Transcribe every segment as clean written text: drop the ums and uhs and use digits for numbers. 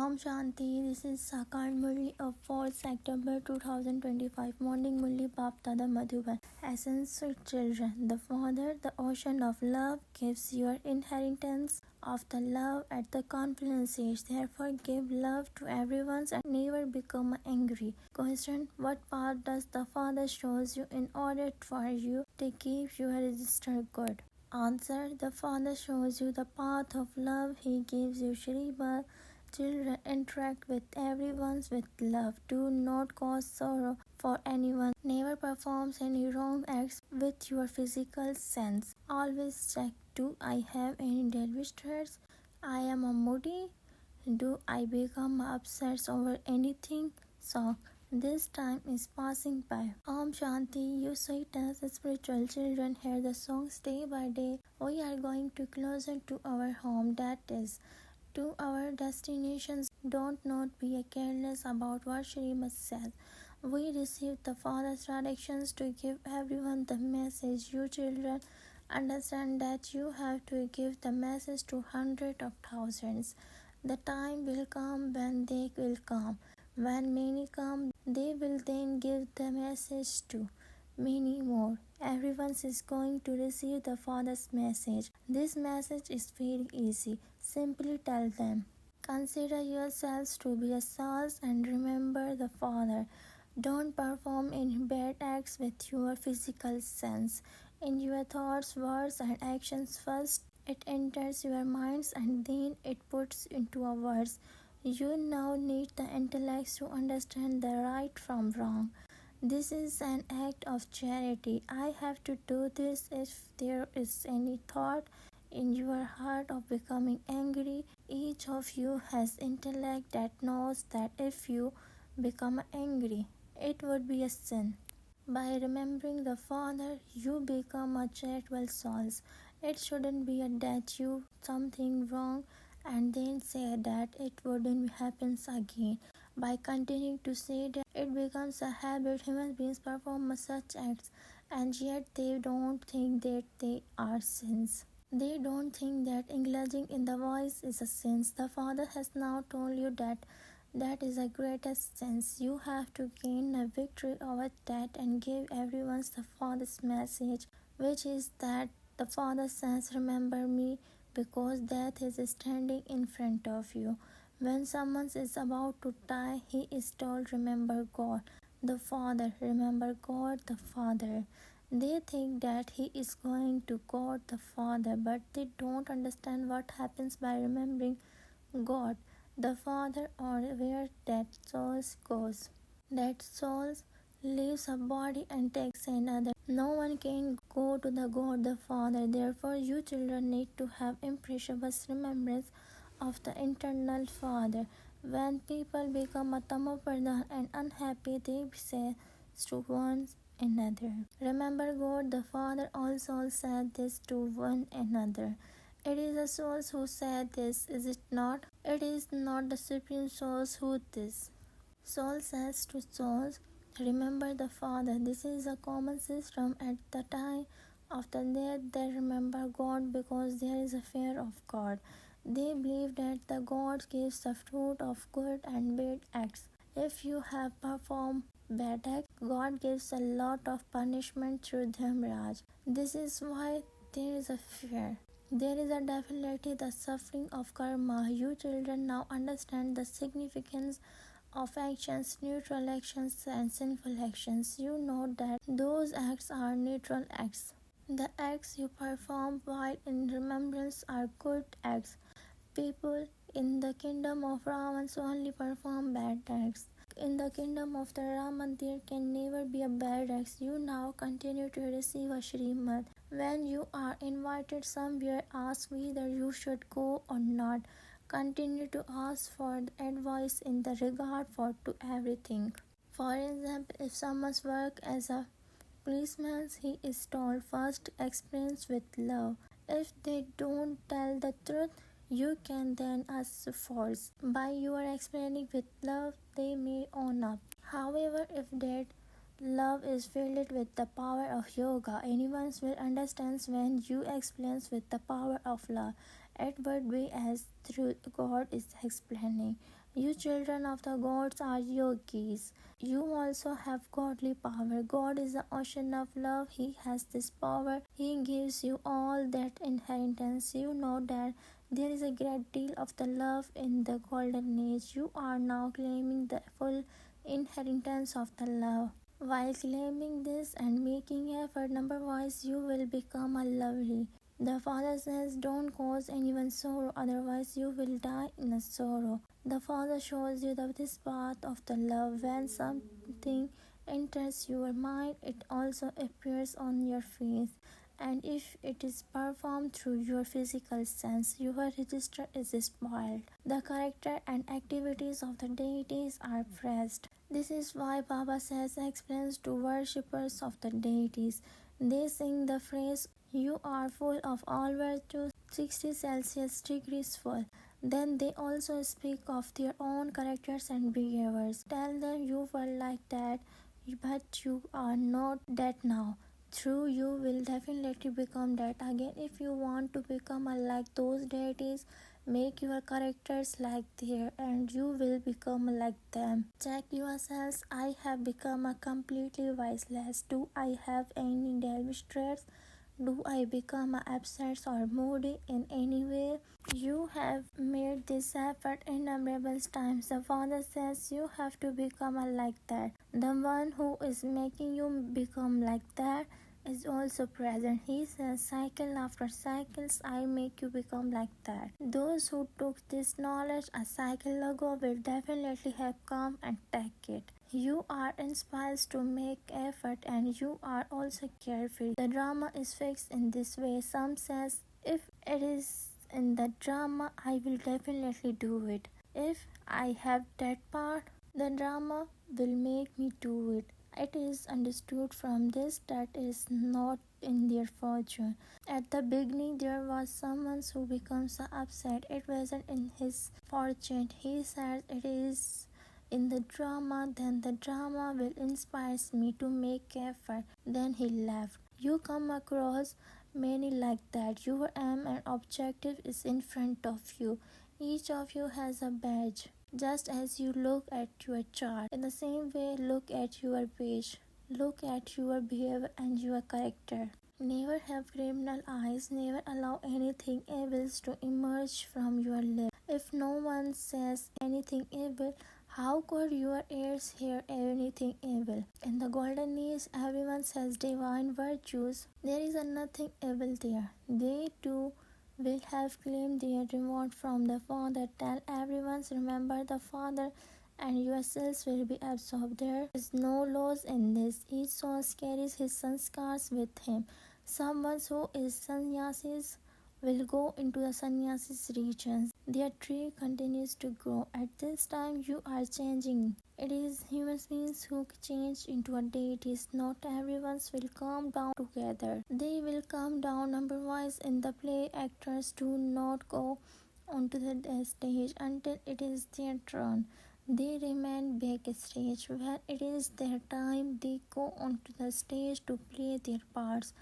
Om Shanti, this is Sakar Murli of 4th September 2025, Morning Murli Bap Tada Madhuban. Essence of children. The Father, the ocean of love, gives your inheritance of the love at the confidence age. Therefore, give love to everyone and never become angry. Question: what path does the Father shows you in order for you to keep your register good? Answer: the Father shows you the path of love. He gives you shivbaba. Children, interact with everyone with love. Do not cause sorrow for anyone. Never performs any wrong acts with your physical sense. Always check, do I have any devilish traits? I am a moody. Do I become upset over anything? So, this time is passing by. Om Shanti, you sweetness, spiritual children, hear the songs day by day. We are going to closer to our home, that is, to our destinations. Don't not be careless about what Shrimad says. We received the Father's directions to give everyone the message. You children understand that you have to give the message to hundreds of thousands. The time will come when they will come. When many come, they will then give the message to many more. Everyone is going to receive the Father's message. This message is very easy. Simply tell them, consider yourselves to be a souls and remember the Father. Don't perform any bad acts with your physical sense. In your thoughts, words, and actions first, it enters your minds and then it puts into a words. You now need the intellect to understand the right from wrong. This is an act of charity. I have to do this if there is any thought in your heart of becoming angry. Each of you has intellect that knows that if you become angry, it would be a sin. By remembering the Father, you become a charitable soul. It shouldn't be that you something wrong and then say that it wouldn't happen again. By continuing to say that, it becomes a habit. Human beings perform such acts and yet they don't think that they are sins. They don't think that indulging in the voice is a sin. The Father has now told you that that is the greatest sin. You have to gain a victory over that and give everyone the Father's message, which is that the Father says, remember me, because death is standing in front of you. When someone is about to die, he is told, remember God, the Father, remember God, the Father. They think that he is going to God the Father, but they don't understand what happens by remembering God, the Father, or where that soul goes. That soul leaves a body and takes another. No one can go to the God the Father. Therefore, you children need to have imperishable remembrance of the eternal Father. When people become a tamapada and unhappy, they say to one another, remember God the Father also said this to one another. It is the souls who said this, is it not? It is not the supreme souls who this. Soul says to souls, remember the Father. This is a common system at the time of the death. They remember God because there is a fear of God. They believe that the God gives the fruit of good and bad acts. If you have performed bad acts, God gives a lot of punishment through Dharmaraj. This is why there is a fear. There is a definitely the suffering of karma. You children now understand the significance of actions, neutral actions and sinful actions. You know that those acts are neutral acts. The acts you perform while in remembrance are good acts. People in the kingdom of Ravans only perform bad acts. In the kingdom of the Raman there can never be a bad acts. You now continue to receive a Shrimad. When you are invited somewhere, ask whether you should go or not. Continue to ask for advice in the regard for to everything. For example, if someone's work as a policeman, he is told first experience with love. If they don't tell the truth, you can then ask force. By your explaining with love, they may own up. However, if that love is filled with the power of yoga, anyone will understand when you explain with the power of love. It would be as through God is explaining. You children of the gods are yogis. You also have godly power. God is the ocean of love. He has this power. He gives you all that inheritance. You know that there is a great deal of the love in the golden age. You are now claiming the full inheritance of the love. While claiming this and making effort number-wise, you will become a lovely. The Father says, don't cause anyone sorrow, otherwise you will die in a sorrow. The Father shows you this path of the love. When something enters your mind, it also appears on your face. And if it is performed through your physical sense, your register is spoiled. The character and activities of the deities are praised. This is why Baba says explains to worshippers of the deities. They sing the phrase, you are full of all virtues, 60 Celsius degrees full. Then they also speak of their own characters and behaviors. Tell them you were like that, but you are not that now. True, you will definitely become that again. If you want to become like those deities, make your characters like theirs and you will become like them. Check yourselves. I have become a completely voiceless. Do I have any devilish traits? Do I become upset or moody in any way? You have made this effort innumerable times. The Father says you have to become like that. The one who is making you become like that is also present. He says, cycle after cycles, I make you become like that. Those who took this knowledge a cycle ago will definitely have come and take it. You are inspired to make effort and you are also carefree. The drama is fixed in this way. Some says, if it is in the drama, I will definitely do it. If I have that part, the drama will make me do it. It is understood from this that is not in their fortune. At the beginning, there was someone who becomes upset. It wasn't in his fortune. He said it is in the drama, then the drama will inspire me to make effort. Then he left. You come across many like that. Your aim and objective is in front of you. Each of you has a badge. Just as you look at your chart, in the same way look at your page. Look at your behavior and your character. Never have criminal eyes. Never allow anything evil to emerge from your lips. If no one says anything evil, how could your ears hear anything evil? In the golden age, everyone says divine virtues. There is nothing evil there. They too will have claimed their reward from the Father. Tell everyone, remember the Father, and yourselves will be absorbed. There is no loss in this. Each soul carries his sanskars with him. Someone who is sannyasis will go into the sannyasis regions. Their tree continues to grow. At this time, you are changing. It is human beings who change into a deities. Not everyone will come down together. They will come down number-wise in the play. Actors do not go onto the stage until it is their turn. They remain backstage. When it is their time, they go onto the stage to play their parts.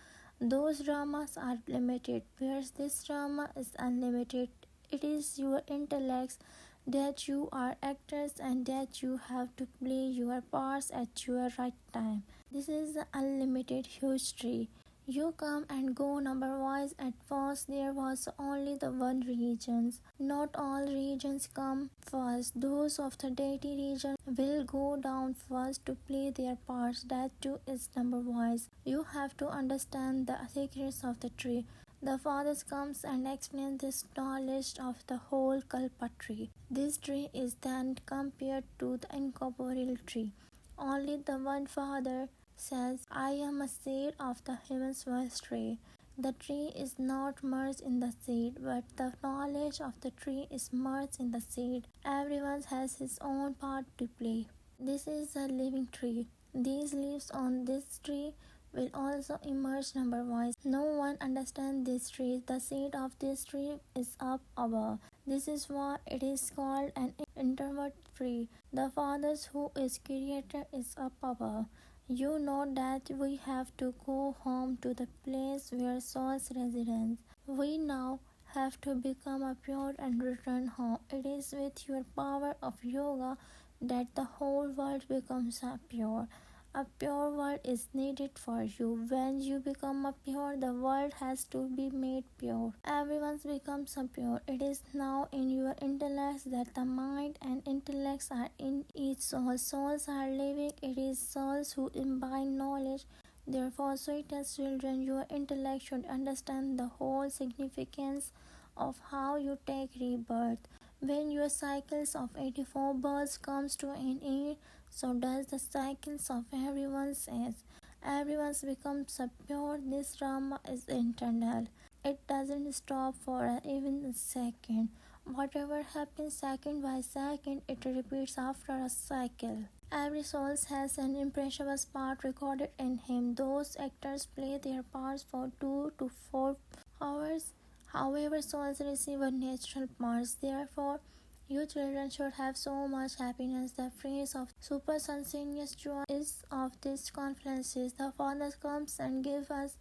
Those dramas are limited, whereas this drama is unlimited. It is your intellects that you are actors and that you have to play your parts at your right time. This is the unlimited history. You come and go number-wise. At first there was only the one regions. Not all regions come first. Those of the deity region will go down first to play their parts. That too is number-wise. You have to understand the secrets of the tree. The Father comes and explains this knowledge of the whole Kalpa tree. This tree is then compared to the incorporeal tree. Only the one Father says, I am a seed of the heaven's first tree. The tree is not merged in the seed, but the knowledge of the tree is merged in the seed. Everyone has his own part to play. This is a living tree. These leaves on this tree will also emerge number-wise. No one understands this tree. The seed of this tree is up above. This is why it is called an introvert tree. The Father who is creator is up above. You know that we have to go home to the place where souls reside. We now have to become a pure and return home. It is with your power of yoga that the whole world becomes a pure. A pure world is needed for you. When you become a pure, the world has to be made pure. Everyone becomes a pure. It is now in your intellect that the mind and intellects are in each soul. Souls are living. It is souls who imbibe knowledge. Therefore, sweetest children, your intellect should understand the whole significance of how you take rebirth. When your cycles of 84 births comes to an end, so does the cycles of everyone's age. Everyone's becomes a pure. This drama is internal. It doesn't stop for even a second. Whatever happens second by second, it repeats after a cycle. Every soul has an impressive part recorded in him. Those actors play their parts for 2 to 4 hours. However, souls receive a natural parts. Therefore, you children should have so much happiness. The phrase of superspontaneous joy is of these conferences. The Father comes and gives us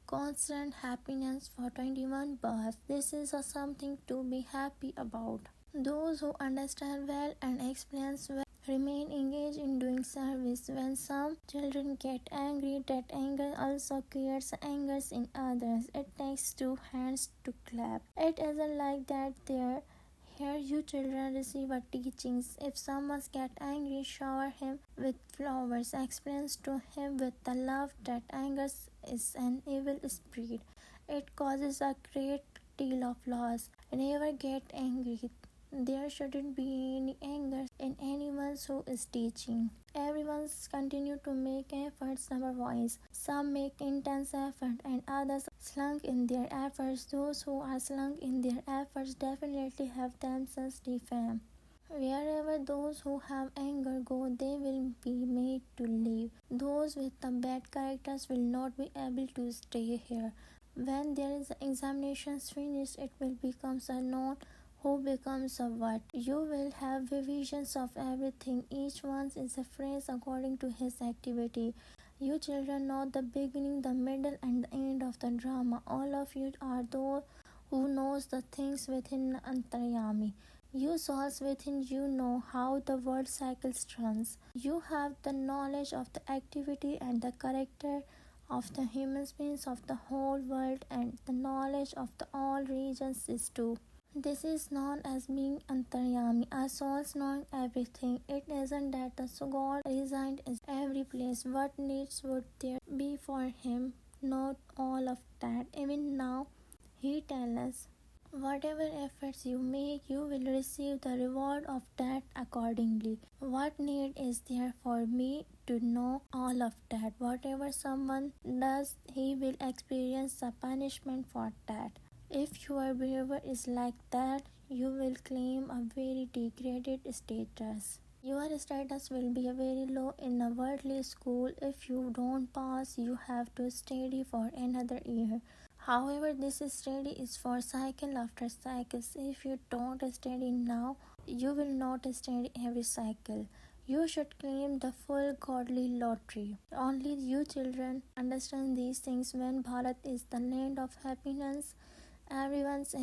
constant happiness for 21 births. This is something to be happy about. Those who understand well and explain well remain engaged in doing service. When some children get angry, that anger also creates anger in others. It takes two hands to clap. It isn't like that there. Here you children receive a teachings. If someone gets angry, shower him with flowers. Explains to him with the love that anger is an evil spirit. It causes a great deal of loss. Never get angry. There shouldn't be any anger in anyone who is teaching. Everyone's continue to make efforts otherwise. Some make intense effort and others slunk in their efforts. Those who are slunk in their efforts definitely have themselves defamed. Wherever those who have anger go, they will be made to leave. Those with the bad characters will not be able to stay here. When there is examinations finished, it will become known who becomes a what. You will have visions of everything. Each one is a phrase according to his activity. You children know the beginning, the middle, and the end of the drama. All of you are those who knows the things within Antaryami. You souls within you know how the world cycles runs. You have the knowledge of the activity and the character of the human beings of the whole world, and the knowledge of the all regions is too. This is known as being Antaryami, a soul's knowing everything. It isn't that the God resigned in every place. What needs would there be for him? Not all of that. Even now, he tells us, whatever efforts you make, you will receive the reward of that accordingly. What need is there for me to know all of that? Whatever someone does, he will experience the punishment for that. If your behavior is like that, you will claim a very degraded status. Your status will be very low in a worldly school. If you don't pass, you have to study for another year. However, this study is for cycle after cycles. If you don't study now, you will not study every cycle. You should claim the full godly lottery. Only you children understand these things. When Bharat is the land of happiness, everyone's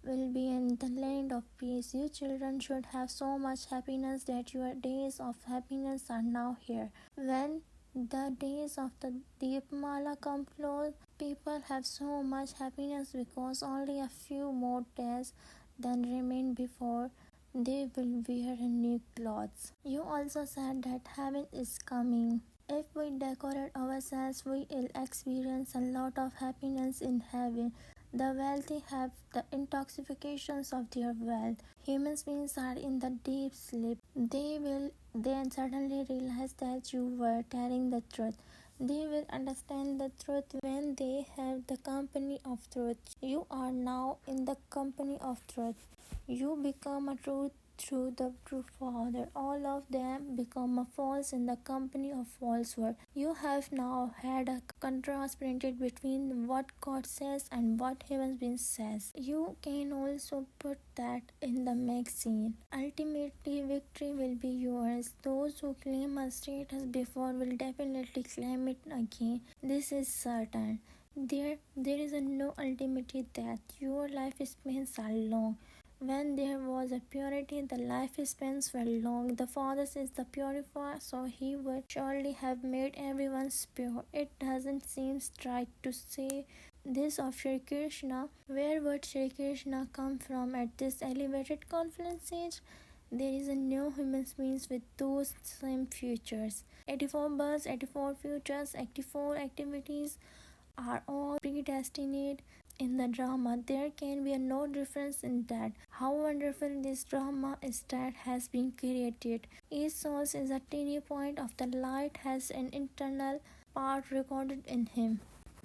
will be in the land of peace. You children should have so much happiness that your days of happiness are now here. When the days of the Deepmala come close, people have so much happiness because only a few more days then remain before they will wear new clothes. You also said that heaven is coming. If we decorate ourselves, we will experience a lot of happiness in heaven. The wealthy have the intoxications of their wealth. Human beings are in the deep sleep. They will then suddenly realize that you were telling the truth. They will understand the truth when they have the company of truth. You are now in the company of truth. You become a truth through the true Father. All of them become a false in the company of falsehood. You have now had a contrast printed between what God says and what human beings says. You can also put that in the magazine. Ultimately, victory will be yours. Those who claim a status before will definitely claim it again. This is certain. There is a no ultimate death. Your lifespans are long. When there was a purity, the lifespans were long. The Father is the purifier, so he would surely have made everyone pure. It doesn't seem right to say this of Shri Krishna. Where would Shri Krishna come from at this elevated confluence age? There is a no human beings with those same futures. 84 births, 84 futures, 84 activities are all predestined in the drama. There can be no difference in that. How wonderful this drama is that has been created. Each soul is a tiny point of the light, has an internal part recorded in him.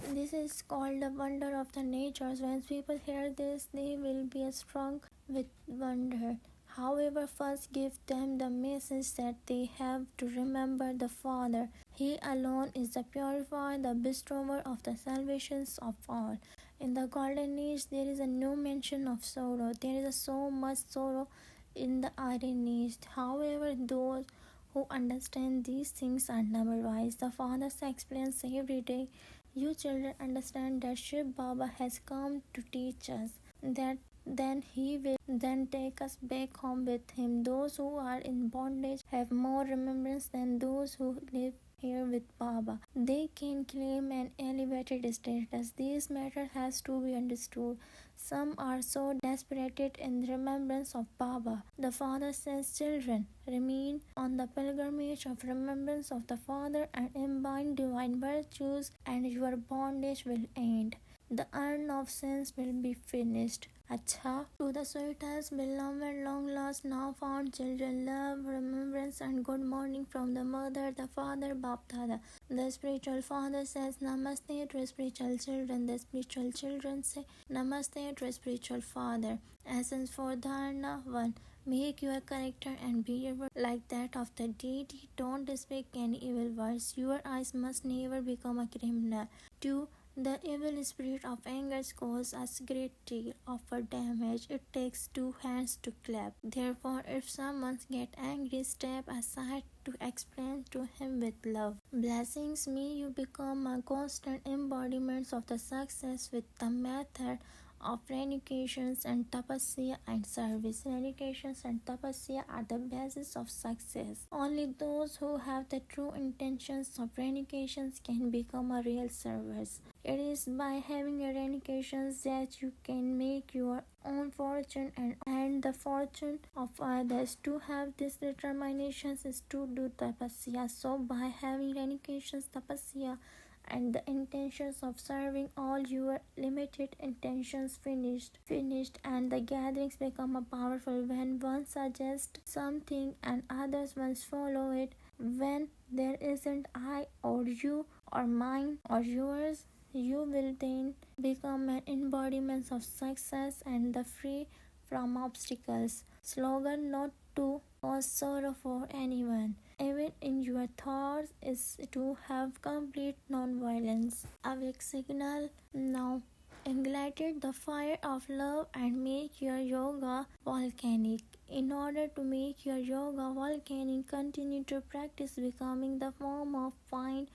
This is called the wonder of the natures. When people hear this, they will be strong with wonder. However, first give them the message that they have to remember the Father. He alone is the purifier, the bestower of the salvations of all. In the golden age, there is no mention of sorrow. There is so much sorrow in the iron age. However, those who understand these things are never wise. The Father explains every day. You children understand that Shivbaba has come to teach us that then he will then take us back home with him. Those who are in bondage have more remembrance than those who live here with Baba. They can claim an elevated status. This matter has to be understood. Some are so desperate in remembrance of Baba. The Father says, children, remain on the pilgrimage of remembrance of the Father and imbibe divine virtues, and your bondage will end. The urn of sins will be finished. Acha, to the sweetest, beloved, long lost, now found children, love, remembrance, and good morning from the mother, the father, Bapdada. The spiritual father says Namaste to spiritual children. The spiritual children say Namaste to spiritual father. Essence for Dharana 1. Make your character and behavior like that of the deity. Don't speak any evil words. Your eyes must never become a criminal. 2. The evil spirit of anger causes us great deal of damage. It takes 2 hands to clap. Therefore, if someone gets angry, step aside to explain to him with love. Blessings, may you become a constant embodiment of the success with the method of renunciations and tapasya and service. Renunciations and tapasya are the basis of success. Only those who have the true intentions of renunciations can become a real servers. It is by having your renunciations that you can make your own fortune and the fortune of others. To have this determination is to do tapasya. So by having renunciations, tapasya, and the intentions of serving, all your limited intentions finished and the gatherings become a powerful. When one suggests something and others once follow it, when there isn't I or you or mine or yours, you will then become an embodiment of success and the free from obstacles. Slogan: not to cause sorrow for anyone, even in your thoughts, is to have complete non-violence. Awake signal now. Ignite the fire of love and make your yoga volcanic. In order to make your yoga volcanic, continue to practice becoming the form of fire.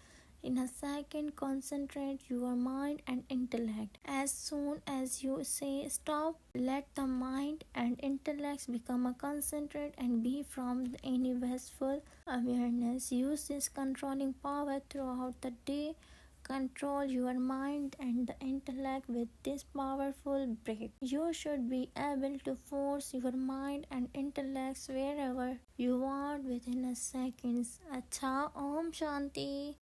In a second, concentrate your mind and intellect. As soon as you say stop, let the mind and intellect become a concentrate and be from any wasteful awareness. Use this controlling power throughout the day. Control your mind and the intellect with this powerful breath. You should be able to force your mind and intellect wherever you want within a second. Acha, Om Shanti.